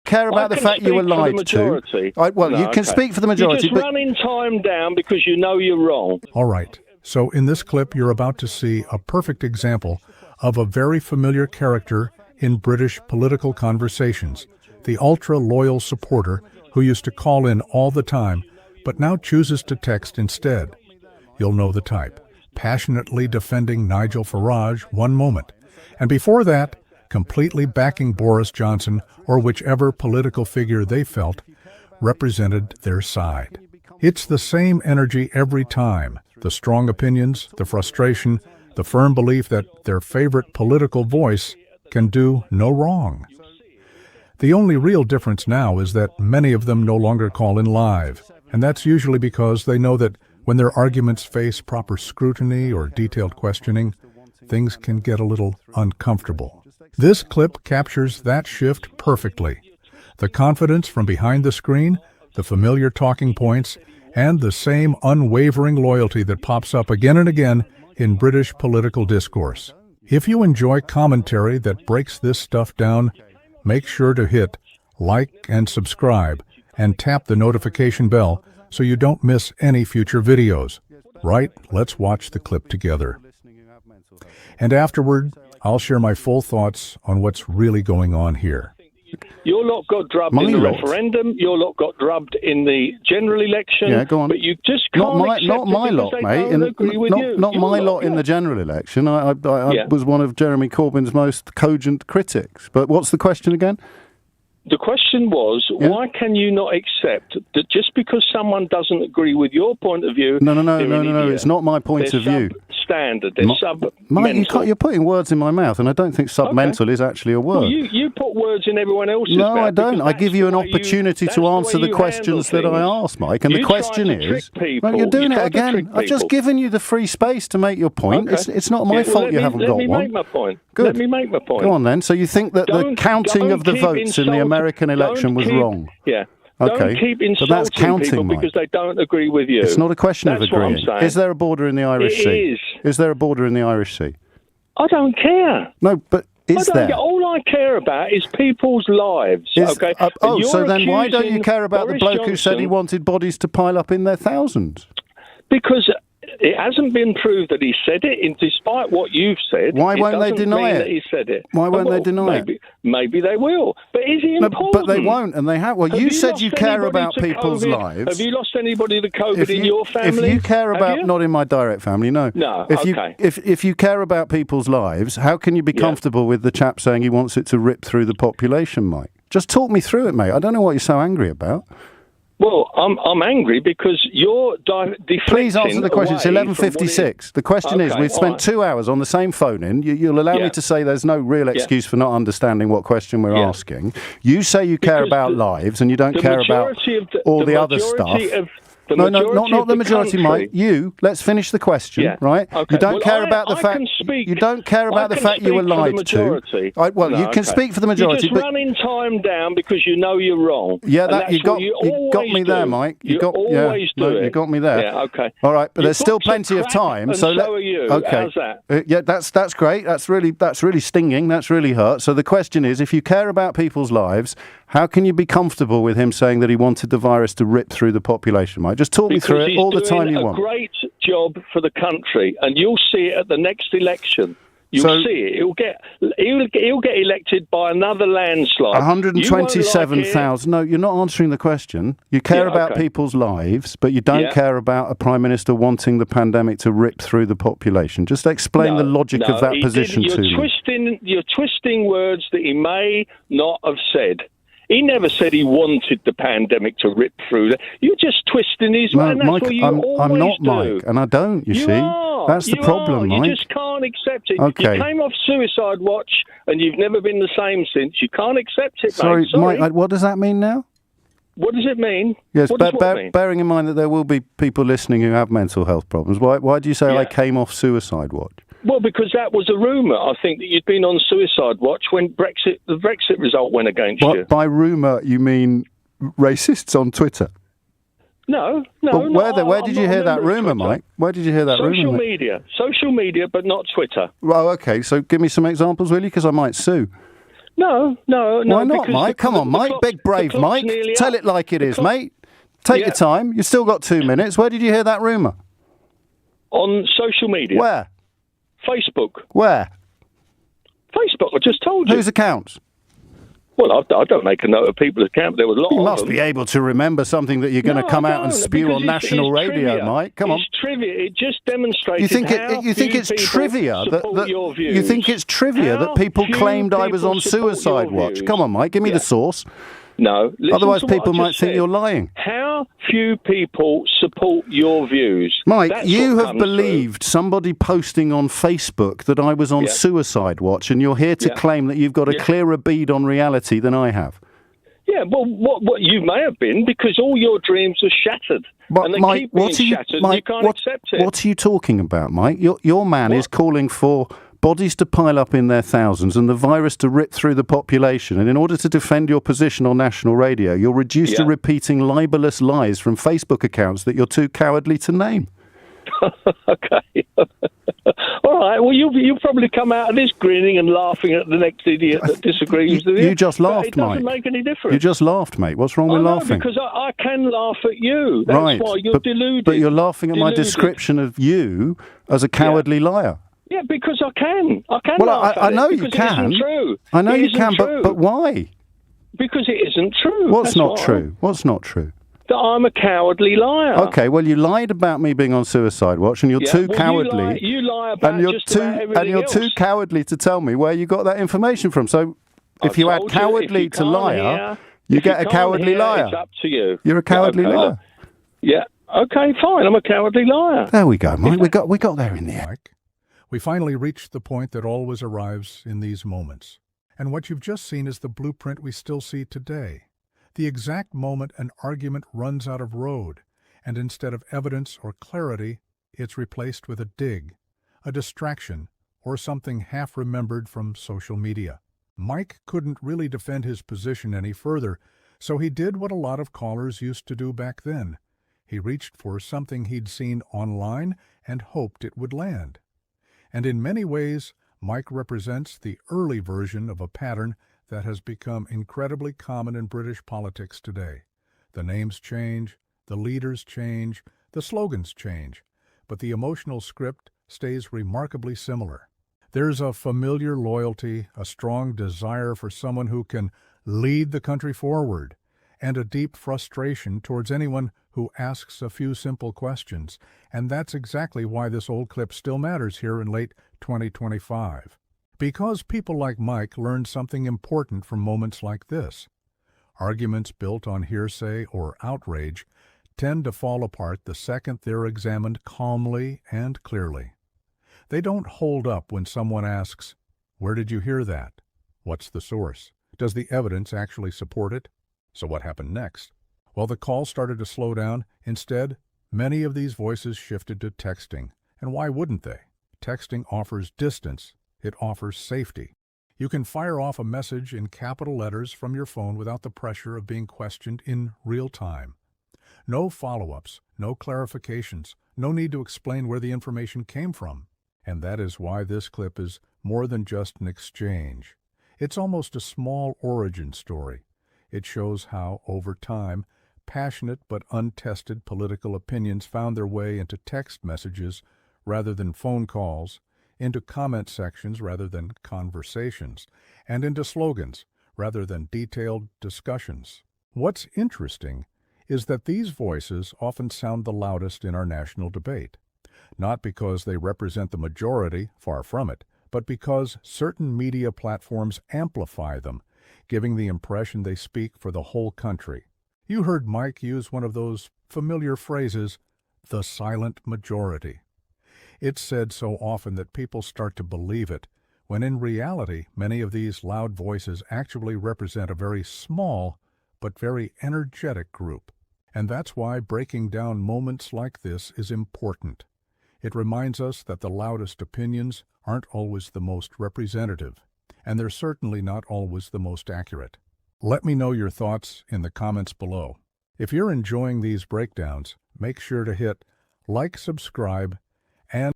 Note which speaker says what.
Speaker 1: care about the fact you were lied to... You can speak for the majority,
Speaker 2: You're just running time down because you know you're wrong.
Speaker 3: All right. So in this clip, you're about to see a perfect example of a very familiar character in British political conversations, the ultra-loyal supporter who used to call in all the time, but now chooses to text instead. You'll know the type. Passionately defending Nigel Farage one moment, and before that, completely backing Boris Johnson or whichever political figure they felt represented their side. It's the same energy every time. The strong opinions, the frustration, the firm belief that their favorite political voice can do no wrong. The only real difference now is that many of them no longer call in live, and that's usually because they know that when their arguments face proper scrutiny or detailed questioning, things can get a little uncomfortable. This clip captures that shift perfectly. The confidence from behind the screen, the familiar talking points, and the same unwavering loyalty that pops up again and again in British political discourse. If you enjoy commentary that breaks this stuff down, make sure to hit like and subscribe and tap the notification bell so you don't miss any future videos. Right, let's watch the clip together. And afterward, I'll share my full thoughts on what's really going on here.
Speaker 2: Your lot got drubbed in the referendum. Your lot got drubbed in the general election.
Speaker 1: Yeah, go on.
Speaker 2: But you just can't
Speaker 1: not my lot, mate. Not my lot in the general election. I was one of Jeremy Corbyn's most cogent critics. But what's the question again?
Speaker 2: The question was, why can you not accept that just because someone doesn't agree with your point of view...
Speaker 1: No, it's not my point of view.
Speaker 2: Standard, they're sub-mental.
Speaker 1: Mate, you're putting words in my mouth, and I don't think sub-mental is actually a word.
Speaker 2: Well, you put words in everyone else's mouth.
Speaker 1: No, I don't. I give you an opportunity to answer the questions that I ask, Mike, and the question is... No, you're doing it again. I've just given you the free space to make your point. It's not my fault you haven't got one.
Speaker 2: Let me make my point.
Speaker 1: Good.
Speaker 2: Let me make my point.
Speaker 1: Go on, then. So you think that the counting of the votes in the American election was wrong?
Speaker 2: Yeah.
Speaker 1: Okay.
Speaker 2: Don't keep insulting people because they don't agree with you.
Speaker 1: It's not a question of agreeing.
Speaker 2: Is
Speaker 1: there a border in the Irish Sea?
Speaker 2: It is.
Speaker 1: Is there a border in the Irish Sea?
Speaker 2: I don't care.
Speaker 1: No, but is there?
Speaker 2: All I care about is people's lives. Okay.
Speaker 1: So then why don't you care about the bloke who said he wanted bodies to pile up in their thousands?
Speaker 2: Because it hasn't been proved that he said it, and despite what you've said.
Speaker 1: Why won't they deny it?
Speaker 2: That he said it.
Speaker 1: Why won't they deny it?
Speaker 2: Maybe they will. But is he important?
Speaker 1: But they won't, and they have. Well, you said you care about people's lives.
Speaker 2: Have you lost anybody to COVID in your family?
Speaker 1: If you care about, not in my direct family, no.
Speaker 2: No.
Speaker 1: If you care about people's lives, how can you be comfortable with the chap saying he wants it to rip through the population, Mike? Just talk me through it, mate. I don't know what you're so angry about.
Speaker 2: Well, I'm angry because you're deflecting.
Speaker 1: Please answer the question. It's 11:56. The question is, we've spent 2 hours on the same phone in. You'll allow me to say there's no real excuse for not understanding what question we're asking. You say you care about lives and you don't care about all the other stuff. No, not the majority, Mike. Let's finish the question, right?
Speaker 2: Okay.
Speaker 1: You don't care about the fact. You don't care about the fact you were lied to. You can speak for the majority,
Speaker 2: you're just running time down because you know you're wrong.
Speaker 1: Yeah, you got me there, Mike. You got me there.
Speaker 2: Yeah, okay.
Speaker 1: All right, but there's still plenty of time.
Speaker 2: So are you.
Speaker 1: Okay.
Speaker 2: How's that?
Speaker 1: Yeah, that's great. That's really stinging. That's really hurt. So the question is, if you care about people's lives, how can you be comfortable with him saying that he wanted the virus to rip through the population, Mike? Just talk me through it all the time you want.
Speaker 2: He's doing a great job for the country, and you'll see it at the next election. You'll see it. He'll get elected by another landslide.
Speaker 1: 127,000. No, you're not answering the question. You care about people's lives, but you don't care about a Prime Minister wanting the pandemic to rip through the population. Just explain the logic of that position to me.
Speaker 2: You're twisting words that he may not have said. He never said he wanted the pandemic to rip through. You're just twisting his words.
Speaker 1: Mike, I'm not,
Speaker 2: do.
Speaker 1: Mike, and I don't, you see. That's the problem, Mike.
Speaker 2: You just can't accept it.
Speaker 1: Okay.
Speaker 2: You came off suicide watch, and you've never been the same since. You can't accept it,
Speaker 1: Sorry,
Speaker 2: mate. Sorry,
Speaker 1: Mike, what does that mean now?
Speaker 2: What does it mean?
Speaker 1: Yes,
Speaker 2: mean?
Speaker 1: Bearing in mind that there will be people listening who have mental health problems, why do you say I came off suicide watch?
Speaker 2: Well, because that was a rumour. I think that you'd been on suicide watch when the Brexit result went against you.
Speaker 1: By rumour, you mean racists on Twitter?
Speaker 2: No.
Speaker 1: Where did you hear that rumour, Mike? Where did you hear that rumour?
Speaker 2: Social media, but not Twitter.
Speaker 1: Well, okay, so give me some examples, will you? Because I might sue.
Speaker 2: No.
Speaker 1: Why not, Mike? Come on, Mike. Big brave Mike. Tell it like it is, mate. Take your time. You've still got 2 minutes. Where did you hear that rumour?
Speaker 2: On social media.
Speaker 1: Where?
Speaker 2: Facebook.
Speaker 1: Where?
Speaker 2: Facebook, I just told you.
Speaker 1: Whose accounts?
Speaker 2: Well, I don't make a note of people's accounts. There was a lot of them.
Speaker 1: You must be able to remember something that you're going to come out and spew on national radio,
Speaker 2: trivia.
Speaker 1: Mike. Come on.
Speaker 2: It's trivia. It just demonstrates
Speaker 1: You think it's trivia that you think it's trivia that people claimed I was on suicide watch? Come on, Mike. Give me the source.
Speaker 2: No.
Speaker 1: Otherwise, people might think you're lying.
Speaker 2: How few people support your views?
Speaker 1: Mike, you have believed somebody posting on Facebook that I was on suicide watch, and you're here to claim that you've got a clearer bead on reality than I have. Yeah,
Speaker 2: well, what you may have been, because all your dreams are shattered.
Speaker 1: But
Speaker 2: and they
Speaker 1: Mike,
Speaker 2: keep being shattered, and you can't accept it.
Speaker 1: What are you talking about, Mike? Your man is calling for bodies to pile up in their thousands and the virus to rip through the population. And in order to defend your position on national radio, you're reduced to repeating libelous lies from Facebook accounts that you're too cowardly to name.
Speaker 2: Okay. All right. Well, you'll probably come out of this grinning and laughing at the next idiot that disagrees with you.
Speaker 1: You just laughed, Mike.
Speaker 2: It doesn't make any difference.
Speaker 1: You just laughed, mate. What's wrong with laughing?
Speaker 2: Because I can laugh at you. That's why you're deluded.
Speaker 1: But you're laughing at my description of you as a cowardly liar.
Speaker 2: Yeah, because I can.
Speaker 1: Well,
Speaker 2: laugh at
Speaker 1: I know
Speaker 2: it
Speaker 1: you can.
Speaker 2: It isn't true.
Speaker 1: I know you can, but why?
Speaker 2: Because it isn't true.
Speaker 1: What's not true? What's not true?
Speaker 2: That I'm a cowardly liar.
Speaker 1: Okay, well, you lied about me being on suicide watch, and you're too cowardly.
Speaker 2: You lie about just about everything
Speaker 1: and you're
Speaker 2: else.
Speaker 1: too cowardly to tell me where you got that information from. So, if you add cowardly to liar, you get a cowardly liar.
Speaker 2: It's up to you.
Speaker 1: You're a cowardly liar.
Speaker 2: Yeah. Okay, fine. I'm a cowardly liar.
Speaker 1: There we go, Mike. We got there in the end.
Speaker 3: We finally reached the point that always arrives in these moments. And what you've just seen is the blueprint we still see today. The exact moment an argument runs out of road, and instead of evidence or clarity, it's replaced with a dig, a distraction, or something half-remembered from social media. Mike couldn't really defend his position any further, so he did what a lot of callers used to do back then. He reached for something he'd seen online and hoped it would land. And in many ways, Mike represents the early version of a pattern that has become incredibly common in British politics today. The names change, the leaders change, the slogans change, but the emotional script stays remarkably similar. There's a familiar loyalty, a strong desire for someone who can lead the country forward, and a deep frustration towards anyone who asks a few simple questions. And that's exactly why this old clip still matters here in late 2025. Because people like Mike learned something important from moments like this. Arguments built on hearsay or outrage tend to fall apart the second they're examined calmly and clearly. They don't hold up when someone asks, "Where did you hear that? What's the source? Does the evidence actually support it?" So what happened next? Well, the call started to slow down. Instead, many of these voices shifted to texting. And why wouldn't they? Texting offers distance. It offers safety. You can fire off a message in capital letters from your phone without the pressure of being questioned in real time. No follow-ups, no clarifications, no need to explain where the information came from. And that is why this clip is more than just an exchange. It's almost a small origin story. It shows how, over time, passionate but untested political opinions found their way into text messages rather than phone calls, into comment sections rather than conversations, and into slogans rather than detailed discussions. What's interesting is that these voices often sound the loudest in our national debate, not because they represent the majority, far from it, but because certain media platforms amplify them, giving the impression they speak for the whole country. You heard Mike use one of those familiar phrases, the silent majority. It's said so often that people start to believe it, when in reality, many of these loud voices actually represent a very small but very energetic group. And that's why breaking down moments like this is important. It reminds us that the loudest opinions aren't always the most representative, and they're certainly not always the most accurate. Let me know your thoughts in the comments below. If you're enjoying these breakdowns, make sure to hit like, subscribe,